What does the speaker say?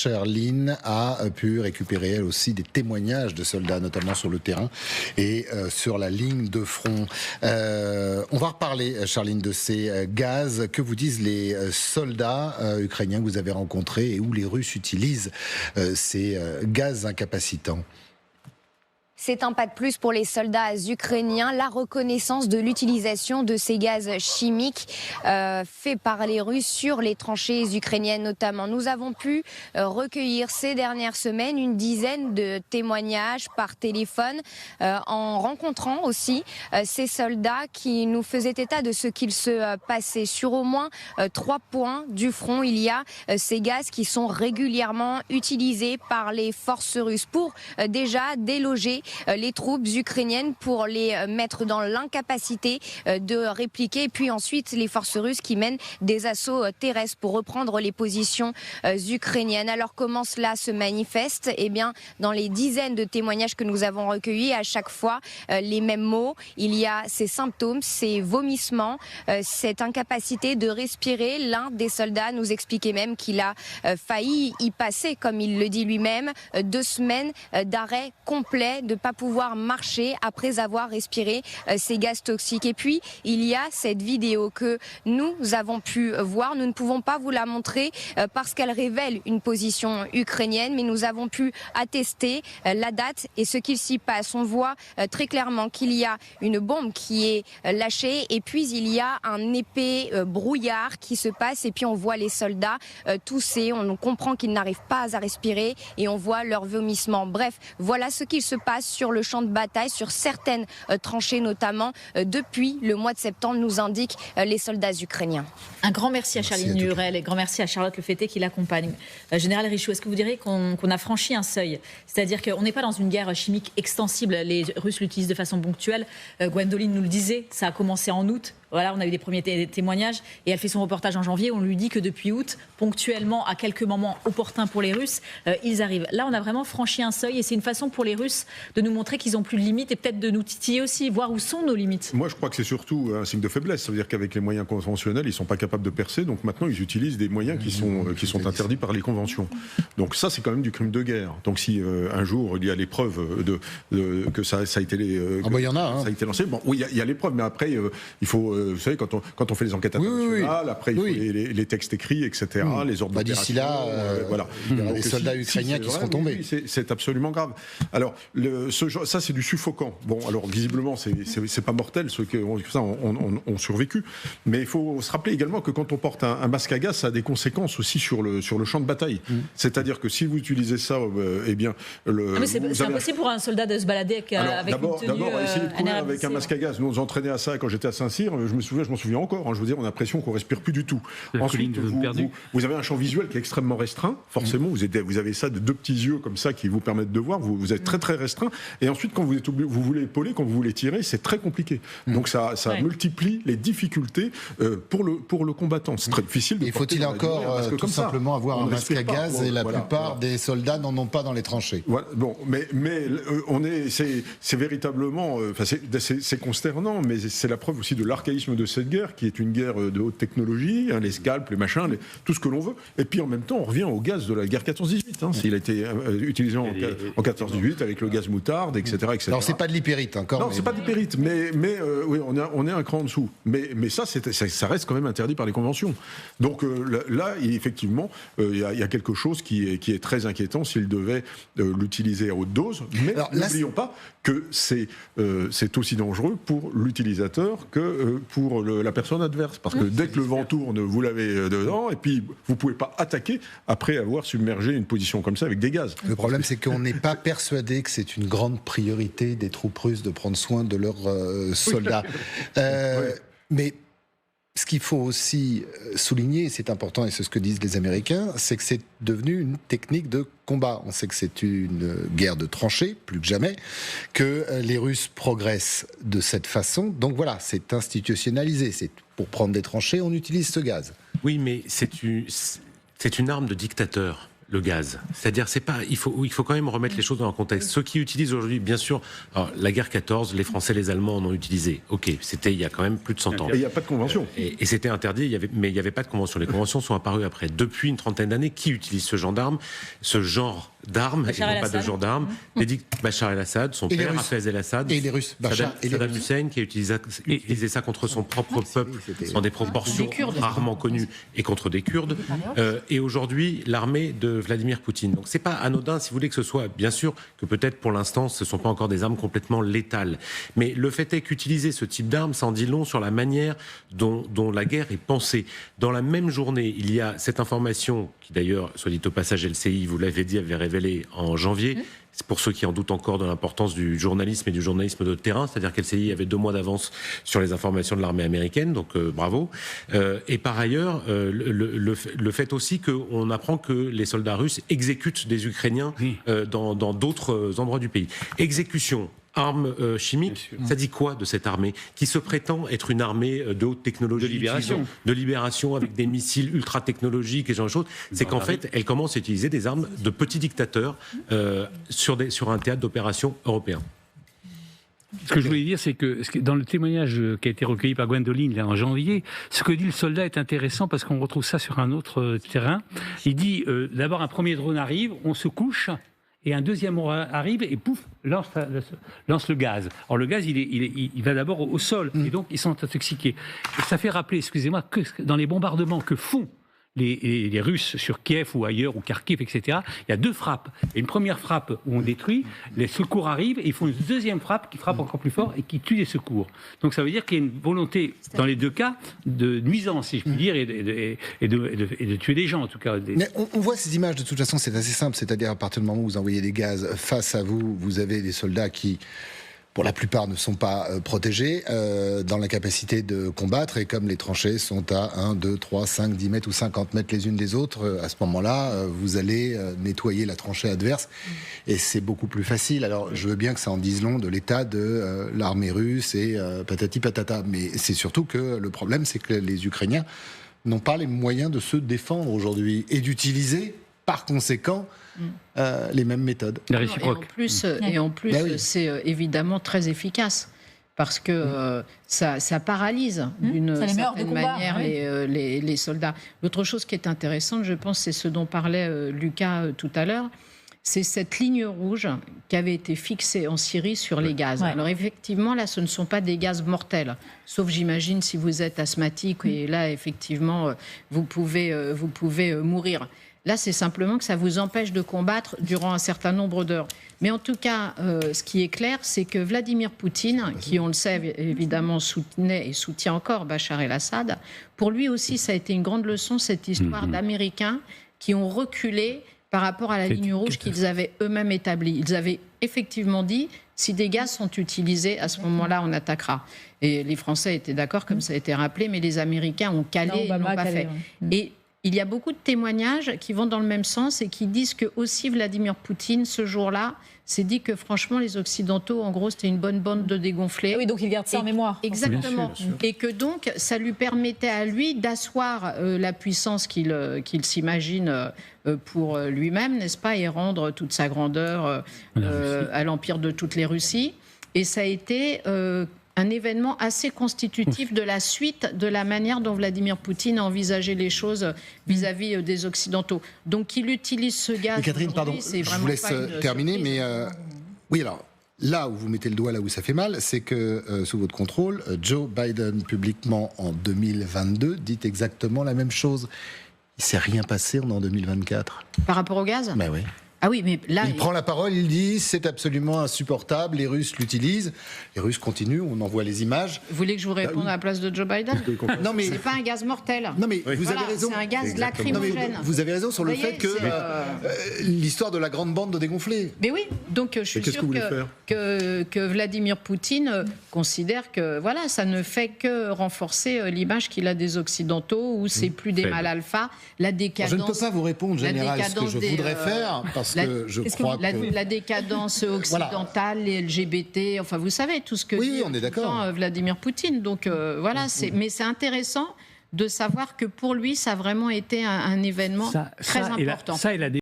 Sherline a pu récupérer elle aussi des témoignages de soldats, notamment sur le terrain et sur la ligne de front. On va reparler, Sherline, de ces gaz. Que vous disent les soldats ukrainiens que vous avez rencontrés et où les Russes utilisent ces gaz incapacitants? C'est un pas de plus pour les soldats ukrainiens, la reconnaissance de l'utilisation de ces gaz chimiques faits par les Russes sur les tranchées ukrainiennes notamment. Nous avons pu recueillir ces dernières semaines une dizaine de témoignages par téléphone en rencontrant aussi ces soldats qui nous faisaient état de ce qu'il se passait. Sur au moins 3 points du front, il y a ces gaz qui sont régulièrement utilisés par les forces russes pour déjà déloger les troupes ukrainiennes, pour les mettre dans l'incapacité de répliquer, et puis ensuite les forces russes qui mènent des assauts terrestres pour reprendre les positions ukrainiennes. Alors comment cela se manifeste? Eh bien, dans les dizaines de témoignages que nous avons recueillis, à chaque fois les mêmes mots. Il y a ces symptômes, ces vomissements, cette incapacité de respirer. L'un des soldats nous expliquait même qu'il a failli y passer, comme il le dit lui-même, 2 semaines d'arrêt complet, de pas pouvoir marcher après avoir respiré ces gaz toxiques. Et puis il y a cette vidéo que nous avons pu voir. Nous ne pouvons pas vous la montrer parce qu'elle révèle une position ukrainienne, mais nous avons pu attester la date et ce qu'il s'y passe. On voit très clairement qu'il y a une bombe qui est lâchée et puis il y a un épais brouillard qui se passe, et puis on voit les soldats tousser, on comprend qu'ils n'arrivent pas à respirer et on voit leur vomissement. Bref, voilà ce qu'il se passe sur le champ de bataille, sur certaines tranchées notamment, depuis le mois de septembre, nous indiquent les soldats ukrainiens. Un grand merci à Sherline Lurel et grand merci à Charlotte Lefetté qui l'accompagne. Général Richoud, est-ce que vous diriez qu'on a franchi un seuil? C'est-à-dire qu'on n'est pas dans une guerre chimique extensible, les Russes l'utilisent de façon ponctuelle. Gwendoline nous le disait, ça a commencé en août. Voilà, on a eu des premiers témoignages et elle fait son reportage en janvier. On lui dit que depuis août, ponctuellement, à quelques moments opportuns pour les Russes, ils arrivent. Là, on a vraiment franchi un seuil et c'est une façon pour les Russes de nous montrer qu'ils n'ont plus de limites et peut-être de nous titiller aussi, voir où sont nos limites. Moi, je crois que c'est surtout un signe de faiblesse. Ça veut dire qu'avec les moyens conventionnels, ils ne sont pas capables de percer. Donc maintenant, ils utilisent des moyens qui sont interdits par les conventions. Donc ça, c'est quand même du crime de guerre. Donc si un jour, il y a l'épreuve que ça a été... il y en a. Ça a été lancé. Bon, oui, il y a l'épreuve, mais après, il faut... vous savez, quand on fait les enquêtes internationales, après il faut les textes écrits, etc., les ordres d'opération. D'ici là, voilà. Il y aura des soldats ukrainiens qui seront tombés. Oui, c'est absolument grave. Alors, ça c'est du suffocant. Bon, alors visiblement, c'est pas mortel, ceux qui ont survécu. Mais il faut se rappeler également que quand on porte un masque à gaz, ça a des conséquences aussi sur le champ de bataille. C'est-à-dire que si vous utilisez ça, eh bien... mais c'est impossible pour un soldat de se balader avec une tenue... D'abord, essayer de courir avec un masque à gaz. Nous, on s'entraînait à ça quand j'étais à Saint-Cyr. Je m'en souviens encore. Je veux dire, on a l'impression qu'on respire plus du tout. Ensuite, vous avez un champ visuel qui est extrêmement restreint. Forcément, vous avez ça de 2 petits yeux comme ça qui vous permettent de voir. Vous êtes très très restreint. Et ensuite, quand vous voulez épauler, quand vous voulez tirer, c'est très compliqué. Donc ça multiplie les difficultés pour le combattant. C'est très difficile. Et faut-il encore tout simplement avoir un masque à gaz, et la plupart des soldats n'en ont pas dans les tranchées. Voilà. Bon, mais c'est véritablement, c'est consternant, mais c'est la preuve aussi de l'archaïsme de cette guerre, qui est une guerre de haute technologie, les scalps, les machins, tout ce que l'on veut. Et puis en même temps, on revient au gaz de la guerre 14-18. Il a été utilisé en 14-18 avec le gaz moutarde, etc. Alors c'est pas de l'hypérite encore. Non, c'est pas de l'hypérite, mais oui, on est un cran en dessous. Mais ça reste quand même interdit par les conventions. Donc là, effectivement, il y a quelque chose qui est très inquiétant s'il devait l'utiliser à haute dose. Mais n'oublions pas que c'est aussi dangereux pour l'utilisateur que pour la personne adverse. Parce que dès que le vent tourne, vous l'avez dedans, et puis vous ne pouvez pas attaquer après avoir submergé une position comme ça avec des gaz. Le problème, c'est qu'on n'est pas persuadé que c'est une grande priorité des troupes russes de prendre soin de leurs soldats. Mais ce qu'il faut aussi souligner, c'est important et c'est ce que disent les Américains, c'est que c'est devenu une technique de combat. On sait que c'est une guerre de tranchées, plus que jamais, que les Russes progressent de cette façon. Donc voilà, c'est institutionnalisé. C'est pour prendre des tranchées, on utilise ce gaz. Oui, mais c'est une arme de dictateur. le gaz. C'est-à-dire, il faut quand même remettre les choses dans leur contexte. Ceux qui utilisent aujourd'hui, bien sûr, alors, la guerre 14, les Français, les Allemands en ont utilisé. Ok, c'était il y a quand même plus de 100 ans. Et il n'y a pas de convention. Et c'était interdit, mais il n'y avait pas de convention. Les conventions sont apparues après. Depuis une trentaine d'années, qui utilise ce genre d'armes, et non pas de genre d'armes, dédié Bachar el-Assad, son père Hafez el-Assad, et les Russes, Saddam Hussein, qui a utilisé ça contre son propre peuple dans des proportions rarement connues et contre des Kurdes. Et aujourd'hui, l'armée de Vladimir Poutine. Donc c'est pas anodin, si vous voulez, que ce soit, bien sûr, que peut-être pour l'instant, ce ne sont pas encore des armes complètement létales. Mais le fait est qu'utiliser ce type d'armes, ça en dit long sur la manière dont la guerre est pensée. Dans la même journée, il y a cette information, qui d'ailleurs, soit dit au passage, LCI, vous l'avez dit, avait révélé en janvier. C'est pour ceux qui en doutent encore de l'importance du journalisme et du journalisme de terrain, c'est-à-dire qu'LCI avait 2 mois d'avance sur les informations de l'armée américaine, donc bravo. Et par ailleurs, le fait aussi qu'on apprend que les soldats russes exécutent des Ukrainiens dans d'autres endroits du pays. Exécution. Armes chimiques, ça dit quoi de cette armée qui se prétend être une armée de haute technologie, de libération avec des missiles ultra technologiques et ce genre de choses. C'est qu'en fait, elle commence à utiliser des armes de petits dictateurs sur un théâtre d'opération européen. Ce que je voulais dire, c'est que dans le témoignage qui a été recueilli par Gwendoline là, en janvier, ce que dit le soldat est intéressant parce qu'on retrouve ça sur un autre terrain. Il dit d'abord un premier drone arrive, on se couche. Et un deuxième arrive et pouf, lance le gaz. Alors le gaz, il va d'abord au sol, et donc ils sont intoxiqués. Et ça fait rappeler, excusez-moi, que dans les bombardements que font les Russes sur Kiev ou ailleurs, ou Kharkiv, etc., il y a 2 frappes. Et une première frappe où on détruit, les secours arrivent, et ils font une deuxième frappe qui frappe encore plus fort et qui tue les secours. Donc ça veut dire qu'il y a une volonté, dans les 2 cas, de nuisance, si je puis dire, et de tuer des gens, en tout cas. Mais on voit ces images, de toute façon, c'est assez simple. C'est-à-dire, à partir du moment où vous envoyez des gaz face à vous, vous avez des soldats qui, pour la plupart, ne sont pas protégés, dans la capacité de combattre. Et comme les tranchées sont à 1, 2, 3, 5, 10 mètres ou 50 mètres les unes des autres, à ce moment-là, vous allez nettoyer la tranchée adverse. Et c'est beaucoup plus facile. Alors, je veux bien que ça en dise long de l'état de l'armée russe et patati patata. Mais c'est surtout que le problème, c'est que les Ukrainiens n'ont pas les moyens de se défendre aujourd'hui et d'utiliser, par conséquent, les mêmes méthodes. La réciproque. Et en plus, c'est évidemment très efficace. Parce que ça paralyse d'une certaine manière les soldats. L'autre chose qui est intéressante, je pense, c'est ce dont parlait Lucas tout à l'heure, c'est cette ligne rouge qui avait été fixée en Syrie sur les gaz. Alors effectivement, là, ce ne sont pas des gaz mortels, sauf j'imagine si vous êtes asthmatique, et là, effectivement, vous pouvez mourir. Là, c'est simplement que ça vous empêche de combattre durant un certain nombre d'heures. Mais en tout cas, ce qui est clair, c'est que Vladimir Poutine, qui, on le sait, évidemment, soutenait et soutient encore Bachar el-Assad, pour lui aussi, ça a été une grande leçon, cette histoire d'Américains qui ont reculé par rapport à la ligne rouge qu'ils avaient eux-mêmes établie. Ils avaient effectivement dit, si des gaz sont utilisés, à ce moment-là, on attaquera. Et les Français étaient d'accord, comme ça a été rappelé, mais les Américains ont calé et n'ont pas fait. Et il y a beaucoup de témoignages qui vont dans le même sens et qui disent que aussi Vladimir Poutine, ce jour-là, s'est dit que franchement, les Occidentaux, en gros, c'était une bonne bande de dégonflés. Oui, donc il garde ça en mémoire. Exactement. Bien sûr. Et que donc, ça lui permettait à lui d'asseoir la puissance qu'il s'imagine pour lui-même, n'est-ce pas, et rendre toute sa grandeur à l'empire de toutes les Russies. Et ça a été un événement assez constitutif de la suite de la manière dont Vladimir Poutine a envisagé les choses vis-à-vis des Occidentaux. Donc qu'il utilise ce gaz. Mais Catherine, pardon, je vous laisse terminer, mais oui, alors là où vous mettez le doigt là où ça fait mal, c'est que sous votre contrôle, Joe Biden publiquement en 2022 dit exactement la même chose. Il ne s'est rien passé en 2024. Par rapport au gaz ? Ben oui. Ah oui, mais là... Il prend la parole, il dit c'est absolument insupportable, les Russes l'utilisent, les Russes continuent, on envoie les images. Vous voulez que je vous réponde à la place de Joe Biden ? Non mais... C'est pas un gaz mortel. Non mais vous avez raison. C'est un gaz lacrymogène. Vous avez raison sur le fait que l'histoire de la grande bande de dégonflés. Mais oui, donc je suis sûr que Vladimir Poutine considère que voilà, ça ne fait que renforcer l'image qu'il a des Occidentaux, où c'est plus des mâles alpha, la décadence... Je ne peux pas vous répondre, général, ce que je voudrais faire, parce que je crois que... La décadence occidentale, les LGBT, enfin vous savez, tout ce que dit on est d'accord. Vladimir Poutine. Donc voilà, mais c'est intéressant de savoir que pour lui, ça a vraiment été un événement très important.